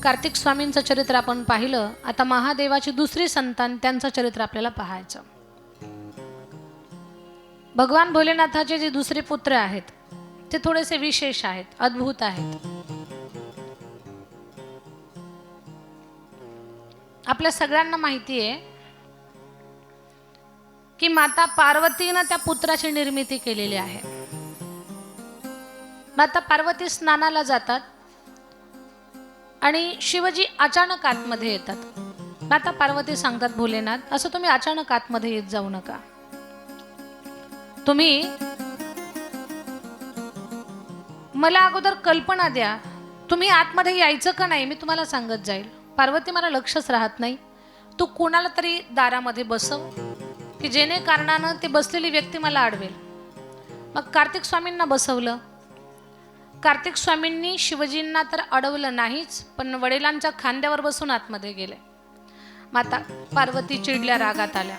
कार्तिक स्वामींचं चरित्र आपण पाहिलं. आता महादेवाची दुसरी संतान, त्यांचं चरित्र आपल्याला पाहायचं. भगवान भोलेनाथाचे जे दुसरे पुत्र आहेत ते थोडेसे विशेष आहेत, अद्भुत आहेत. आपल्या सगळ्यांना माहिती आहे की माता पार्वतीनं त्या पुत्राची निर्मिती केलेली आहे. माता पार्वती स्नानाला जातात आणि शिवजी अचानक आतमध्ये येतात. माता पार्वती सांगतात, भोलेनाथ, असं तुम्ही अचानक आतमध्ये येत जाऊ नका. तुम्ही मला अगोदर कल्पना द्या, तुम्ही आतमध्ये यायचं का नाही, मी तुम्हाला सांगत जाईल. पार्वती, मला लक्षच राहत नाही. तू कोणाला तरी दारामध्ये बसव की जेणे कारणानं ती बसलेली व्यक्ती मला अडवेल. मग कार्तिक स्वामींना बसवलं. कार्तिक स्वामींनी शिवजींना तर अडवलं नाहीच, पण वडिलांच्या खांद्यावर बसून आतमध्ये गेले. माता पार्वती चिडल्या, रागात आल्या.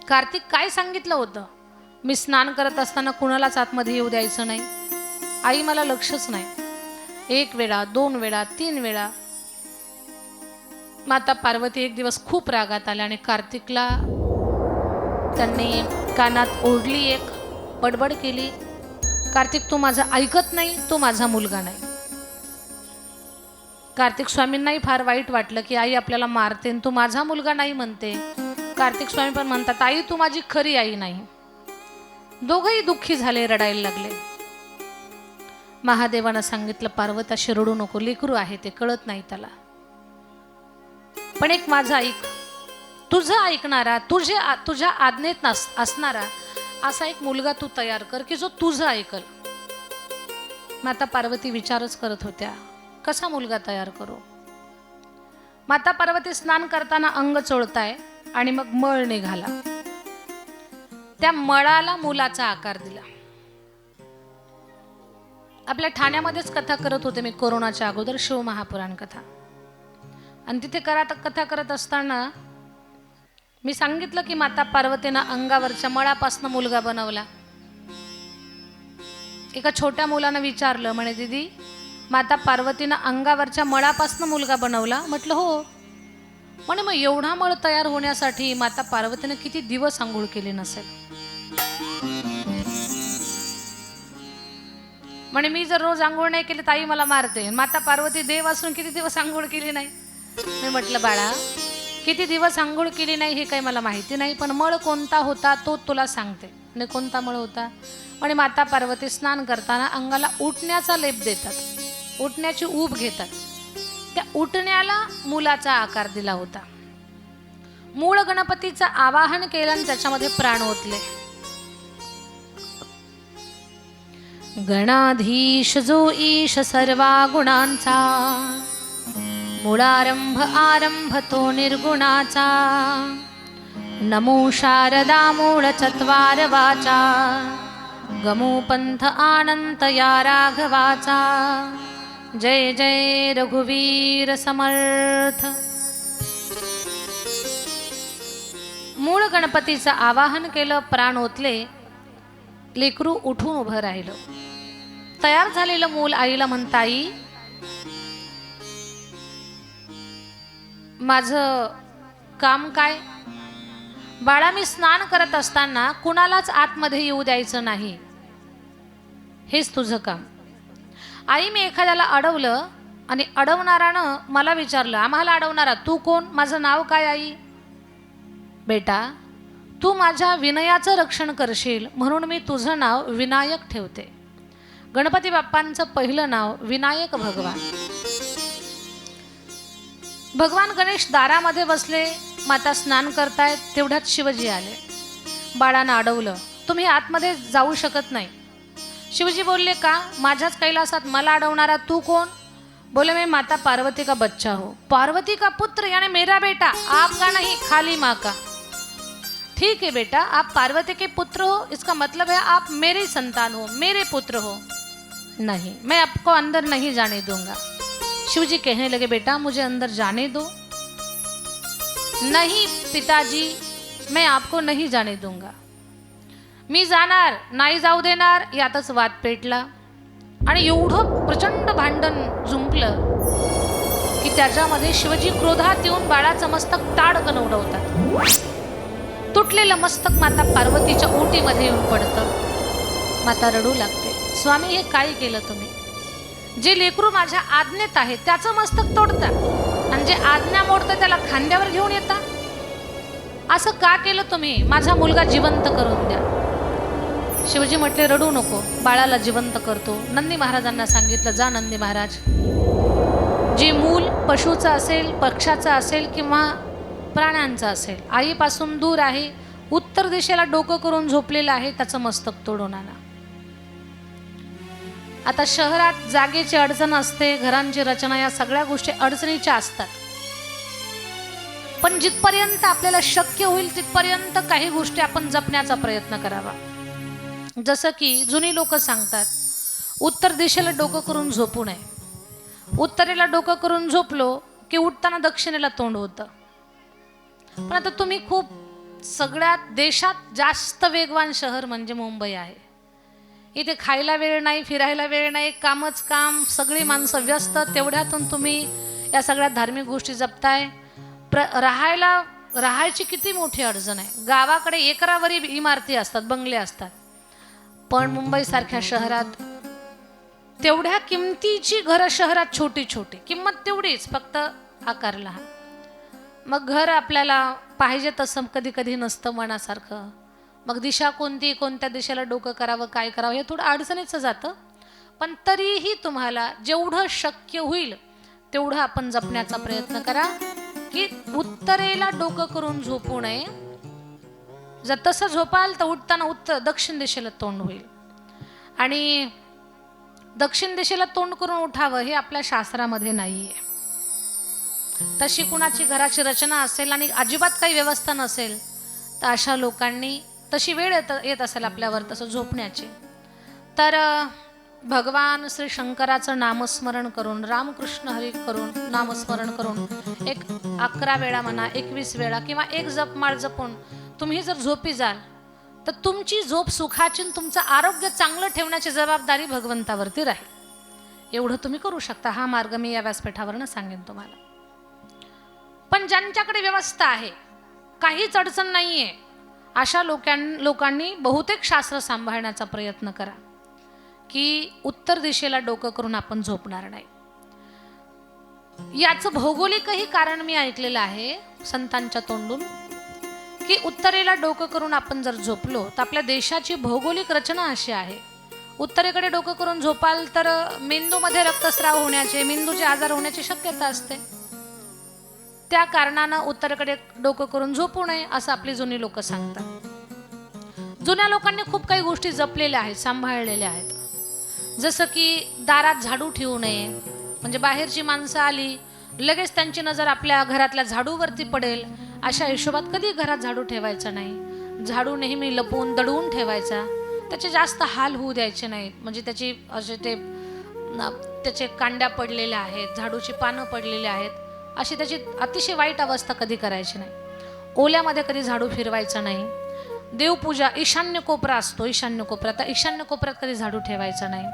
कार्तिक, काय सांगितलं होतं? मी स्नान करत असताना कुणालाच आतमध्ये येऊ द्यायचं नाही. आई, मला लक्षच नाही. 1 वेळा, 2 वेळा, 3 वेळा. माता पार्वती एक दिवस खूप रागात आल्या आणि कार्तिकला त्यांनी कानात ओढली, एक बडबड केली, कार्तिक, तू माझं ऐकत नाही, तू माझा मुलगा नाही. कार्तिक स्वामींनाही फार वाईट वाटलं की आई आपल्याला मारते, तू माझा मुलगा नाही म्हणते. कार्तिक स्वामी पण म्हणतात, आई, तू माझी खरी आई नाही. दोघंही दुःखी झाले, रडायला लागले. महादेवानं सांगितलं, पार्वती, अशी रडू नको, लेकरू आहे ते, कळत नाही त्याला. पण एक माझं ऐक, तुझं ऐकणारा, तुझ्या आज्ञेत असणारा असा एक मुलगा तू तयार कर की जो तुझं ऐकल. माता पार्वती विचारच करत होत्या, कसा मुलगा तयार करू. माता पार्वती स्नान करताना अंग चोळताय आणि मग मळ निघाला. त्या मळाला मुलाचा आकार दिला. आपल्या ठाण्यामध्येच कथा करत होते मी कोरोनाच्या अगोदर, शिवमहापुराण कथा. आणि तिथे कथा करत असताना मी सांगितलं की माता पार्वतीनं अंगावरच्या मळापासून मुलगा बनवला. एका छोट्या मुलानं विचारलं, म्हणे, दीदी, माता पार्वतीनं अंगावरच्या मळापासून मुलगा बनवला? म्हटलं हो. म्हणे, मग एवढा मळ तयार होण्यासाठी माता पार्वतीनं किती दिवस आंघोळ केली नसेल? म्हणे, मी जर रोज आंघोळ नाही केली ताई मला मारते. माता पार्वती देव असून किती दिवस आंघोळ केली नाही? मी म्हटलं, बाळा, किती दिवस आंघोळ केली नाही हे काही मला माहिती नाही, पण मळ कोणता होता तो तुला सांगते. आणि कोणता मळ होता? म्हणे, माता पार्वती स्नान करताना अंगाला उठण्याचा लेप देतात, उठण्याची ऊब घेतात. त्या उठण्याला मुलाचा आकार दिला होता. मूळ गणपतीचं आवाहन केलं आणि त्याच्यामध्ये प्राण ओतले. गणाधीश जो ईश सर्वा गुणांचा, मूळारंभ आरंभ तो निर्गुणाचा. नमो शारदा मूळ चत्वार वाचा, गमो पंथ आनंत या राघवाचा. जय जय रघुवीर समर्थ. मूळ गणपतीचं आवाहन केलं, प्राण ओतले, लेकरू उठून उभं राहिलं. तयार झालेलं मूल आईला म्हणतं, आई, माझं काम काय? बाळा, मी स्नान करत असताना कुणालाच आतमध्ये येऊ द्यायचं नाही, हेच तुझं काम. आई, मी एखाद्याला अडवलं आणि अडवणारानं मला विचारलं, आम्हाला अडवणारा तू कोण, माझं नाव काय? आई, बेटा, तू माझ्या विनयाचं रक्षण करशील म्हणून मी तुझं नाव विनायक ठेवते. गणपती बाप्पांचं पहिलं नाव विनायक भगवान. भगवान गणेश दारामध्ये बसले, माता स्नान करतायत, तेवढ्यात शिवजी आले. बाळानं अडवलं, तुम्ही आतमध्ये जाऊ शकत नाही. शिवजी बोलले, का? माझ्याच कैलासात मला अडवणारा तू कोण? बोले, मैं माता पार्वती का बच्चा हो, पार्वती का पुत्र यानी मेरा बेटा, आपका नहीं, खाली माँ का. ठीक है बेटा, आप पार्वती के पुत्र हो, इसका मतलब है आप मेरी संतान हो, मेरे पुत्र हो. नहीं, मैं आपको अंदर नहीं जाने दूंगा. शिवजी कहने लगे, बेटा मुझे अंदर जाने दो. नहीं पिताजी, मैं आपको नहीं जाने दूंगा. मी जाणार नाही, जाऊ देणार, यातच वाद पेटला आणि एवढं प्रचंड भांडण जुंपलं की की त्याच्यामध्ये शिवजी क्रोधात येऊन बाळाचं मस्तक ताडकन उडवतात. तुटलेलं मस्तक माता पार्वतीच्या ओटीमध्ये येऊन पडतं. माता रडू लागते, स्वामी हे काय केलं तुम्ही? जे लेकरू माझ्या आज्ञेत आहे त्याचं मस्तक तोडता आणि जे आज्ञा मोडतं त्याला खांद्यावर घेऊन येता. असं का केलं तुम्ही? माझा मुलगा जिवंत करून द्या. शिवजी म्हटले, रडू नको, बाळाला जिवंत करतो. नंदी महाराजांना सांगितलं, जा नंदी महाराज, जे मूल पशुचं असेल, पक्षाचं असेल किंवा प्राण्यांचं असेल, आईपासून दूर आहे, उत्तर दिशेला डोकं करून झोपलेलं आहे, त्याचं मस्तक तोडून आणा. आता शहरात जागेची अडचण असते, घरांची रचना, या सगळ्या गोष्टी अडचणीच्या असतात. पण जिथपर्यंत आपल्याला शक्य होईल तिथपर्यंत काही गोष्टी आपण जपण्याचा प्रयत्न करावा. जसं की जुनी लोक सांगतात, उत्तर दिशेला डोकं करून झोपू नये. उत्तरेला डोकं करून झोपलो की उठताना दक्षिणेला तोंड होतं. पण आता तुम्ही खूप सगळ्यात देशात जास्त वेगवान शहर म्हणजे मुंबई आहे. इथे खायला वेळ नाही, फिरायला वेळ नाही, कामच काम, सगळी माणसं व्यस्त. तेवढ्यातून तुम्ही या सगळ्या धार्मिक गोष्टी जपताय. राहायची किती मोठी अडचण आहे. गावाकडे एकरावरी इमारती असतात, बंगले असतात. पण मुंबईसारख्या शहरात तेवढ्या किमतीची घरं, शहरात छोटी छोटी, किंमत तेवढीच, फक्त आकार लहान. मग घर आपल्याला पाहिजे तसं कधी कधी नसतं मनासारखं. मग दिशा कोणती, कोणत्या दिशेला डोकं करावं, काय करावं, हे थोडं अडचणीचं जातं. पण तरीही तुम्हाला जेवढं शक्य होईल तेवढं आपण जपण्याचा प्रयत्न करा की उत्तरेला डोकं करून झोपू नये. जर तसं झोपाल तर उठताना दक्षिण दिशेला तोंड होईल. आणि दक्षिण दिशेला तोंड करून उठावं हे आपल्या शास्त्रामध्ये नाहीये. तशी कुणाची घराची रचना असेल आणि अजिबात काही व्यवस्था नसेल तर अशा लोकांनी, तशी वेळ येत असेल आपल्यावर तसं झोपण्याची, तर भगवान श्री शंकराचं नामस्मरण करून, रामकृष्ण हरी करून नामस्मरण करून एक 11 वेळा म्हणा, 21 वेळा किंवा एक जपमाळ जपून तुम्ही जर झोपी जाल तर तुमची झोप सुखाची, तुमचं आरोग्य चांगलं ठेवण्याची जबाबदारी भगवंतावरती राहील. एवढं तुम्ही करू शकता. हा मार्ग मी या व्यासपीठावरनं सांगेन तुम्हाला. पण ज्यांच्याकडे व्यवस्था आहे, काहीच अडचण नाहीये, अशा लोकांनी बहुतेक शास्त्र सांभाळण्याचा प्रयत्न करा की उत्तर दिशेला डोकं करून आपण झोपणार नाही. याचं भौगोलिकही कारण मी ऐकलेलं आहे संतांच्या तोंडून की उत्तरेला डोकं करून आपण जर झोपलो तर आपल्या देशाची भौगोलिक रचना अशी आहे, उत्तरेकडे डोकं करून झोपाल तर मेंदूमध्ये रक्तस्राव होण्याचे, मेंदूचे आजार होण्याची शक्यता असते. त्या कारणानं उत्तरेकडे डोकं करून झोपू नये असं आपली जुनी लोक सांगतात. जुन्या लोकांनी खूप काही गोष्टी जपलेल्या आहेत, सांभाळलेल्या आहेत. जसं की दारात झाडू ठेवू नये, म्हणजे बाहेरची माणसं आली लगेच त्यांची नजर आपल्या घरातल्या झाडूवरती पडेल, अशा हिशोबात कधी घरात झाडू ठेवायचा नाही. झाडू नेहमी लपवून दडवून ठेवायचा, त्याचे जास्त हाल होऊ द्यायचे नाहीत. म्हणजे त्याचे कांड्या पडलेल्या आहेत, झाडूची पानं पडलेली आहेत, अशी त्याची अतिशय वाईट अवस्था कधी करायची नाही. ओल्यामध्ये कधी झाडू फिरवायचा नाही. देवपूजा, ईशान्य कोपरा असतो, ईशान्य कोपऱ्यात, तर ईशान्य कोपऱ्यात कधी झाडू ठेवायचा नाही.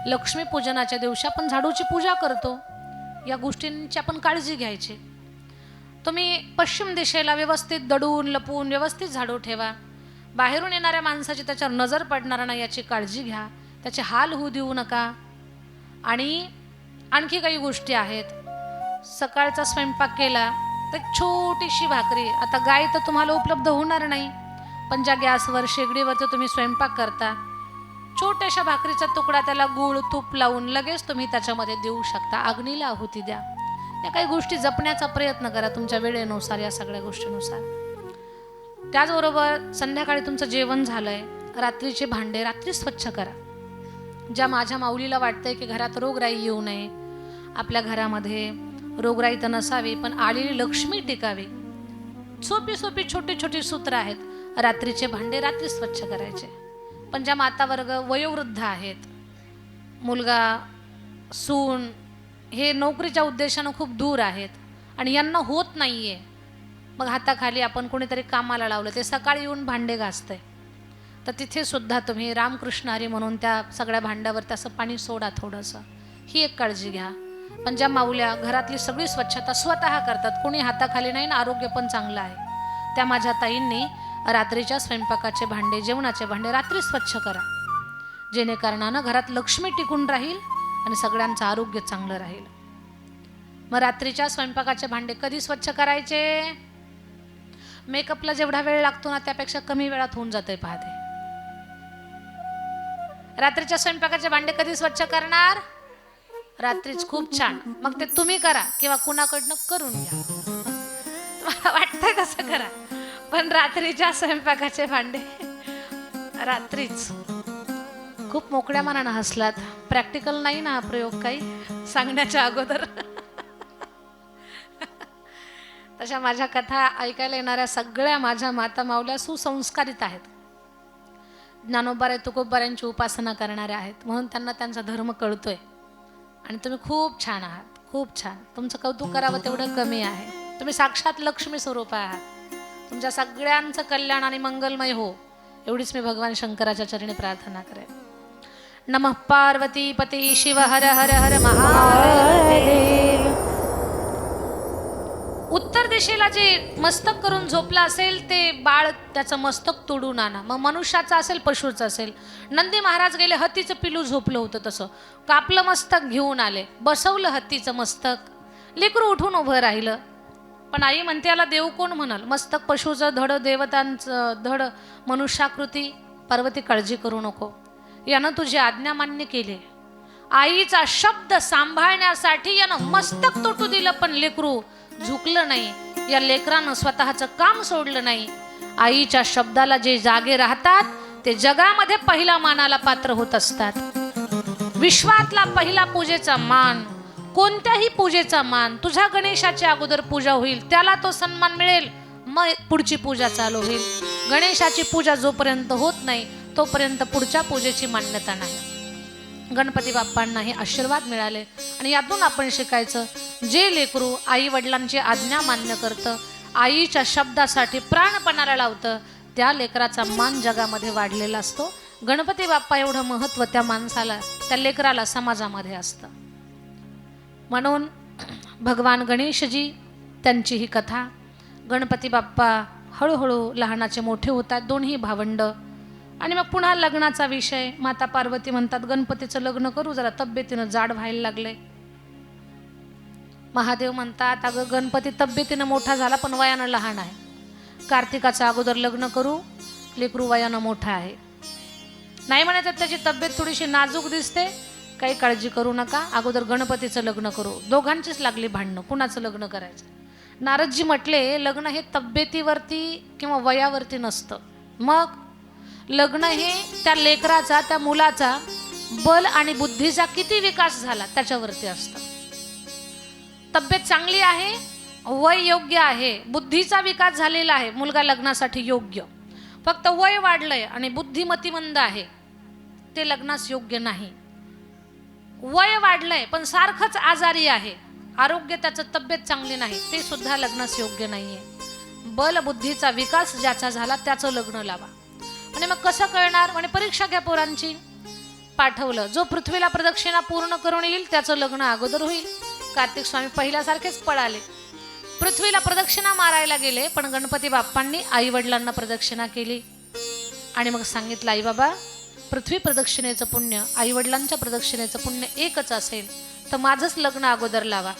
लक्ष्मीपूजनाच्या दिवशी आपण झाडूची पूजा करतो, या गोष्टींची आपण काळजी घ्यायची. तुम्ही पश्चिम दिशेला व्यवस्थित दडून लपवून व्यवस्थित झाडू ठेवा. बाहेरून येणाऱ्या माणसाची त्याच्यावर नजर पडणार नाही याची काळजी घ्या, त्याचे हाल होऊ देऊ नका. आणि आणखी काही गोष्टी आहेत. सकाळचा स्वयंपाक केला तर छोटीशी भाकरी, आता गाय तर तुम्हाला उपलब्ध होणार नाही, पण ज्या गॅसवर शेगडीवरती तुम्ही स्वयंपाक करता, छोट्याशा भाकरीचा तुकडा त्याला गूळ तूप लावून लगेच तुम्ही त्याच्यामध्ये देऊ शकता, अग्नीला आहुती द्या. या काही गोष्टी जपण्याचा प्रयत्न करा तुमच्या वेळेनुसार, या सगळ्या गोष्टीनुसार. त्याचबरोबर संध्याकाळी तुमचं जेवण झालंय, रात्रीचे भांडे रात्री स्वच्छ करा. ज्या माझ्या माऊलीला वाटतंय की घरात रोगराई येऊ नये, आपल्या घरामध्ये रोगराई तर नसावी पण आलेली लक्ष्मी टिकावी, सोपी सोपी छोटी छोटी सूत्र आहेत. रात्रीचे भांडे रात्री स्वच्छ करायचे. पण ज्या मातावर्ग वयोवृद्ध आहेत, मुलगा सून हे नोकरीच्या उद्देशानं खूप दूर आहेत आणि यांना होत नाहीये, मग हाताखाली आपण कोणीतरी कामाला लावलं, ते सकाळी येऊन भांडे घासतंय, तर तिथे सुद्धा तुम्ही रामकृष्ण हरी म्हणून त्या सगळ्या भांड्यावर त्याचं पाणी सोडा थोडंसं, ही एक काळजी घ्या. पण ज्या माऊल्या घरातली सगळी स्वच्छता स्वतः करतात, कोणी हाताखाली नाही, आरोग्य पण चांगलं आहे, त्या माझ्या ताईंनी रात्रीच्या स्वयंपाकाचे भांडे, जेवणाचे भांडे रात्री स्वच्छ करा, जेणेकारणानं घरात लक्ष्मी टिकून राहील आणि सगळ्यांचं आरोग्य चांगलं राहील. मग रात्रीच्या स्वयंपाकाचे भांडे कधी स्वच्छ करायचे? मेकअपला जेवढा वेळ लागतो ना त्यापेक्षा कमी वेळात होऊन जाते पाहते. रात्रीच्या स्वयंपाकाचे भांडे कधी स्वच्छ करणार? रात्रीच. खूप छान. मग ते तुम्ही करा किंवा कुणाकडनं करून घ्या, तुम्हाला वाटतंय तसं करा, पण रात्रीच्या स्वयंपाकाचे भांडे रात्रीच. खूप मोकळ्या मनानं हसलात. प्रॅक्टिकल नाही ना हा प्रयोग काही सांगण्याच्या अगोदर. तशा माझ्या कथा ऐकायला येणाऱ्या सगळ्या माझ्या माता माऊल्या सुसंस्कारित आहेत, ज्ञानोबा तुकोबारांची उपासना करणाऱ्या आहेत, म्हणून त्यांना त्यांचा धर्म कळतोय. आणि तुम्ही खूप छान आहात, खूप छान. तुमचं कौतुक करावं तेवढं कमी आहे. तुम्ही साक्षात लक्ष्मी स्वरूप आहात. तुमच्या सगळ्यांचं कल्याण आणि मंगलमय हो, एवढीच मी भगवान शंकराच्या चरणी प्रार्थना करेन. नमः पार्वती पती शिव हर हर हर महादेव. उत्तर दिशेला जे मस्तक करून झोपला असेल ते बाळ त्याचं मस्तक तोडून आणा. मग मनुष्याचं असेल पशुचं असेल. नंदी महाराज गेले, हत्तीचं पिलू झोपलं होतं तसं कापलं मस्तक घेऊन आले, बसवलं हत्तीचं मस्तक, लेकरू उठून उभं राहिलं. पण आई म्हणते याला देव कोण म्हणाल? मस्तक पशुचं, धड देवतांचं, धड मनुष्याकृती. पार्वती काळजी करू नको, यानं तुझी आज्ञा मान्य केली. आईचा शब्द सांभाळण्यासाठी यानं मस्तक तोटू दिलं, पण लेकरू झुकलं नाही. या लेकरानं स्वतःचं काम सोडलं नाही. आईच्या शब्दाला जे जागे राहतात ते जगामध्ये पहिला मानाला पात्र होत असतात. विश्वातला पहिला पूजेचा मान, कोणत्याही पूजेचा मान. तुझ्या गणेशाच्या अगोदर पूजा होईल, त्याला तो सन्मान मिळेल, मग पुढची पूजा चालू होईल. गणेशाची पूजा जोपर्यंत होत नाही तोपर्यंत पुढच्या पूजेची मान्यता नाही. गणपती बाप्पांनाही आशीर्वाद मिळाले आणि यातून आपण शिकायचं, जे लेकरू आई वडिलांची आज्ञा मान्य करतं, आईच्या शब्दासाठी प्राणपणाला लावतं, त्या लेकराचा मान जगामध्ये वाढलेला असतो. गणपती बाप्पा एवढं महत्त्व त्या माणसाला, त्या लेकराला समाजामध्ये असतं. म्हणून भगवान गणेशजी, त्यांची ही कथा. गणपती बाप्पा हळूहळू लहानाचे मोठे होतात, दोन्ही भावंड. आणि मग पुन्हा लग्नाचा विषय. माता पार्वती म्हणतात गणपतीचं लग्न करू, जरा तब्येतीनं जाड व्हायला लागले. महादेव म्हणतात अगं गणपती तब्येतीनं मोठा झाला पण वयानं लहान आहे, कार्तिकाचं अगोदर लग्न करू, लेकरू वयानं मोठा आहे. नाही म्हणायचं त्याची तब्येत थोडीशी नाजूक दिसते, काही काळजी करू नका, अगोदर गणपतीचं लग्न करू. दोघांचीच लागली भांडणं, कुणाचं लग्न करायचं. नारदजी म्हटले लग्न हे तब्येतीवरती किंवा वयावरती नसतं, मग लग्न हे त्या लेकराचा, त्या मुलाचा बल आणि बुद्धीचा किती विकास झाला त्याच्यावरती असतं. तब्येत चांगली आहे, वय योग्य आहे, बुद्धीचा विकास झालेला आहे, मुलगा लग्नासाठी योग्य. फक्त वय वाढलंय आणि बुद्धिमतीमंद आहे, ते लग्नास योग्य नाही. वय वाढलंय पण सारखंच आजारी आहे, आरोग्य त्याचं, तब्येत चांगली नाही, ते सुद्धा लग्नास योग्य नाहीये. बल बुद्धीचा विकास ज्याचा झाला त्याचं लग्न लावा. आणि मग कसं कळणार? म्हणे परीक्षा घ्या पोरांची. पाठवलं, जो पृथ्वीला प्रदक्षिणा पूर्ण करून येईल त्याचं लग्न अगोदर होईल. कार्तिक स्वामी पहिल्यासारखेच पळाले, पृथ्वीला प्रदक्षिणा मारायला गेले, पण गणपती बाप्पांनी आई वडिलांना प्रदक्षिणा केली. आणि मग सांगितलं आई बाबा, पृथ्वी प्रदक्षिणेचं पुण्य, आई वडिलांच्या प्रदक्षिणेचं पुण्य एकच असेल तर माझंच लग्न अगोदर लावा.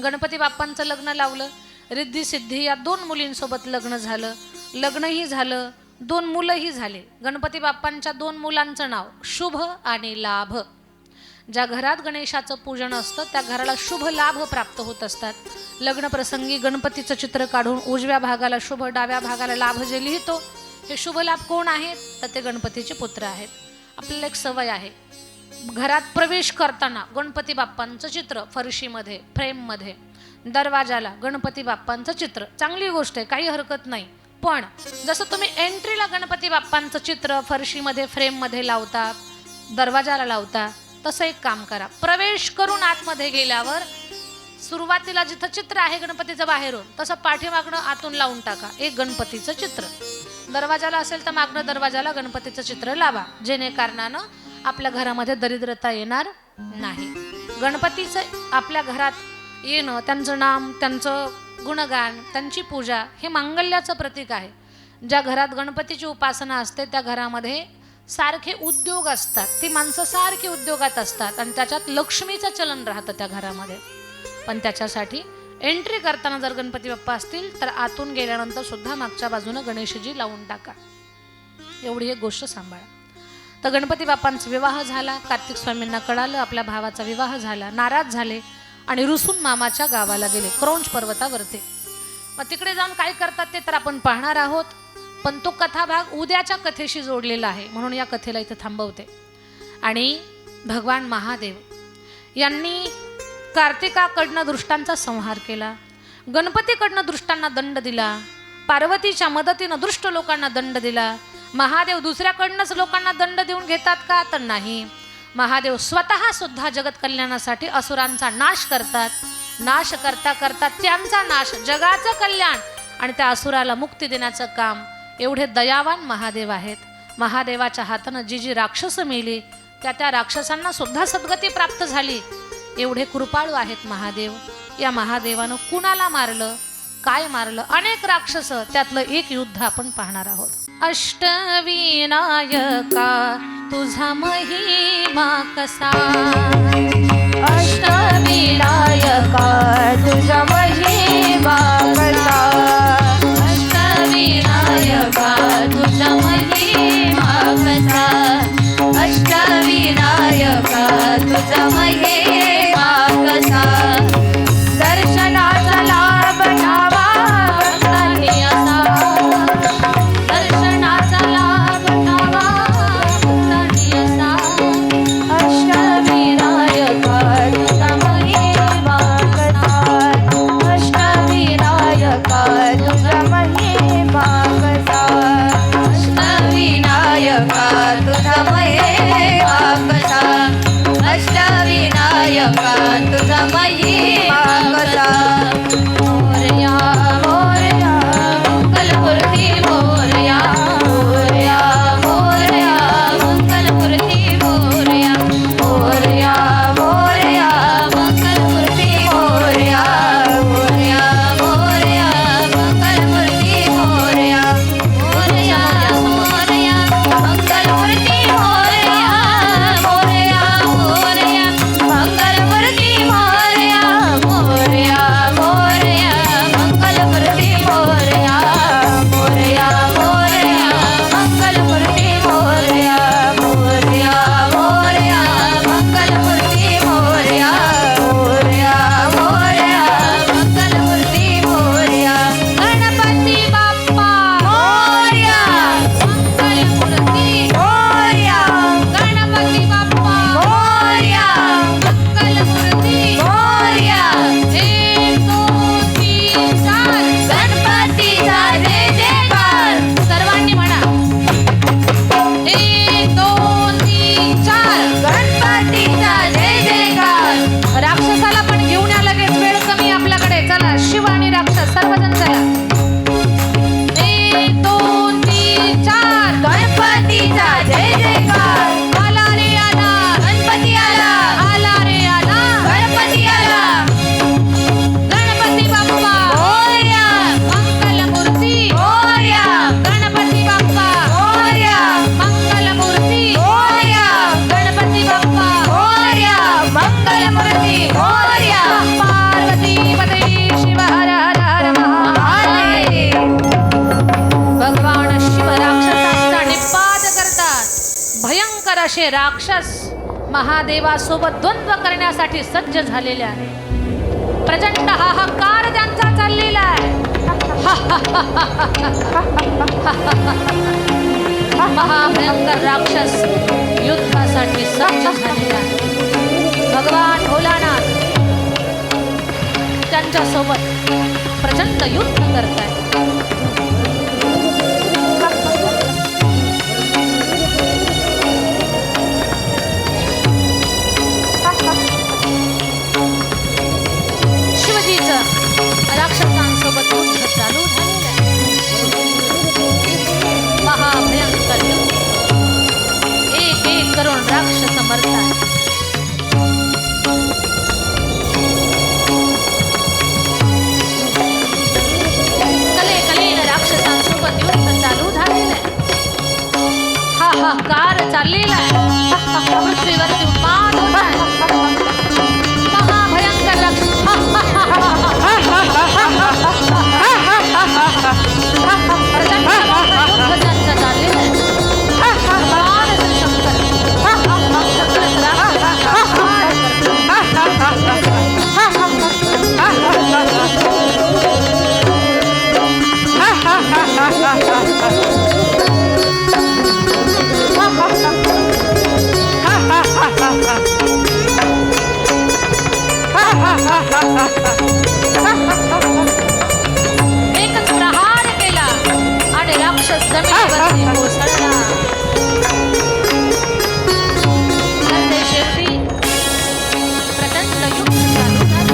गणपती बाप्पांचं लग्न लावलं. रिद्धी सिद्धी या 2 मुलींसोबत लग्न झालं. लग्नही झालं, 2 मुलंही झाले. गणपती बाप्पांच्या 2 मुलांचं नाव शुभ आणि लाभ. ज्या घरात गणेशाचं पूजन असतं त्या घराला शुभ लाभ प्राप्त होत असतात. लग्न प्रसंगी गणपतीचं चित्र काढून उजव्या भागाला शुभ, डाव्या भागाला लाभ जे लिहितो, हे शुभ लाभ कोण आहेत? तर ते गणपतीचे पुत्र आहेत. आपल्याला एक सवय आहे, घरात प्रवेश करताना गणपती बाप्पांचं चित्र फरशीमध्ये, फ्रेममध्ये, दरवाजाला गणपती बाप्पांचं चित्र. चांगली गोष्ट आहे, काही हरकत नाही. पण जसं तुम्ही एंट्रीला गणपती बाप्पांचं चित्र फरशीमध्ये, फ्रेममध्ये लावता, दरवाजाला लावता, तसं एक काम करा. प्रवेश करून आतमध्ये गेल्यावर सुरुवातीला जिथं चित्र आहे गणपतीचं बाहेरून, तसं पाठीमागणं आतून लावून टाका एक गणपतीचं चित्र. दरवाजाला असेल तर मागणं दरवाजाला गणपतीचं चित्र लावा, जेणे कारणानं आपल्या घरामध्ये दरिद्रता येणार नाही. गणपतीचं आपल्या घरात येणं, त्यांचं नाम, त्यांचं गुणगान, त्यांची पूजा हे मांगल्याचं प्रतीक आहे. ज्या घरात गणपतीची उपासना असते त्या घरामध्ये सारखे उद्योग असतात, ती माणसं सारखी उद्योगात असतात आणि त्याच्यात लक्ष्मीचं चलन राहतं त्या घरामध्ये. पण त्याच्यासाठी एंट्री करताना जर गणपती बाप्पा असतील तर आतून गेल्यानंतर सुद्धा मागच्या बाजूनं गणेशजी लावून टाका, एवढी एक गोष्ट सांभाळा. तर गणपती बाप्पांचा विवाह झाला. कार्तिक स्वामींना कळालं आपल्या भावाचा विवाह झाला, नाराज झाले आणि रुसून मामाच्या गावाला गेले, क्रौंच पर्वतावरती. मग तिकडे जाऊन काय करतात ते तर आपण पाहणार आहोत, पण तो कथाभाग उद्याच्या कथेशी जोडलेला आहे म्हणून या कथेला इथे थांबवते. आणि भगवान महादेव यांनी कार्तिकाकडनं दृष्टांचा संहार केला, गणपतीकडनं दृष्टांना दंड दिला, पार्वतीच्या मदतीनं दुष्ट लोकांना दंड दिला. महादेव दुसऱ्याकडनंच लोकांना दंड देऊन घेतात का? तर नाही. महादेव स्वतः सुद्धा जगत कल्याणासाठी असुरांचा नाश करतात. नाश करता करता त्यांचा नाश, जगाचं कल्याण आणि त्या असुराला मुक्ती देण्याचं काम, एवढे दयावान महादेव आहेत. महादेवाच्या हातानं जी जी राक्षसं मेली त्या राक्षसांना सुद्धा सद्गती प्राप्त झाली. एवढे कृपाळू आहेत महादेव. या महादेवानं कुणाला मारलं, काय मारलं? अनेक राक्षस, त्यातलं एक युद्ध आपण पाहणार आहोत. अष्टविनायका तुझा महिमा कसा, अष्टविनायका तुझा महिमा कसा, अष्टविनायका तुझा महिमा कसा, अष्टविनायका तुझा महिमा कसा. दर्शनाचा लाभ घ्यावा भक्तांनी असा, दर्शनाचा लाभ घ्यावा भक्तांनी असा. अष्टविनायका तुझा महिमा कसा, अष्टविनायका तुझा महिमा कसा, अष्टविनायका तुझा महिमा कसा, अष्टविनायका तुझा महिमा कसा. मोरया मोरया मंगलमूर्ती मोरया, मोरया मोरया मंगलमूर्ती मोरया, मोरया मोरया मंगलमूर्ती मोरया, मोरया मोरया मंगलमूर्ती मोरया, मोरया मोरया मंगलमूर्ती मोरया, मोरया मोरया मंगलमूर्ती मोरया, मोरया मोरया मंगलमूर्ती मोरया, मोरया मोरया मंगलमूर्ती मोरया, मोरया मोरया मंगलमूर्ती मोरया, मोरया मोरया मंगलमूर्ती मोरया. गणपती बाप्पा मोरया, मंगलमूर्ती मोरया, गणपती बाप्पा मोरया, मंगलमूर्ती मोरया. 1 2 3 4 गणपतीचा जय जयकार, सर्वांनी म्हणा. 1 2 3 4 गणपतीचा जय जयकार. राक्षसाला पण घेऊन या लगेच, वेळ कमी आपल्याकडे. चला शिव आणि राक्षस सर्वजण चला. 1 2 3 4 गणपतीचा जय जयकार. आला रे आला गणपती आला, आला रे आला गणपती आला. गणपती बाप्पा मोरया, मंगलमूर्ती मोरया, गणपती बाप्पा मोरया, मंगलमूर्ती मोरया, गणपती बाप्पा मोरया, मंगलमूर्ती मोरया. पार्वती पते शिव हर हर हर महादेव. भगवान शिव राक्षसांचा निपात करतात. भयंकर असे राक्षस महादेवासोबत द्वंद्व करण्यासाठी सज्ज झालेले आहे. प्रचंड हाहाकार त्यांचा चाललेला आहे. महाभयंकर राक्षस युद्धासाठी सज्ज झालेला आहे. भगवान भोलानाथ त्यांच्यासोबत प्रचंड युद्ध करतायत. शिवजीचं राक्षसांसोबत युद्ध चालू झालेलं आहे. महाभयंकर युद्ध. एक एक करून राक्षस मरतात. संकार चाललेला आहे पृथ्वीवरती उन्माद होत आहे महाभयंकर युद्ध चाललेलं आहे भगवान श्री शंकर एकच प्रहार केला आणि राक्षस जमिनीवरती कोसळला तर ते शेवटी प्रचंड युद्ध चालू झालं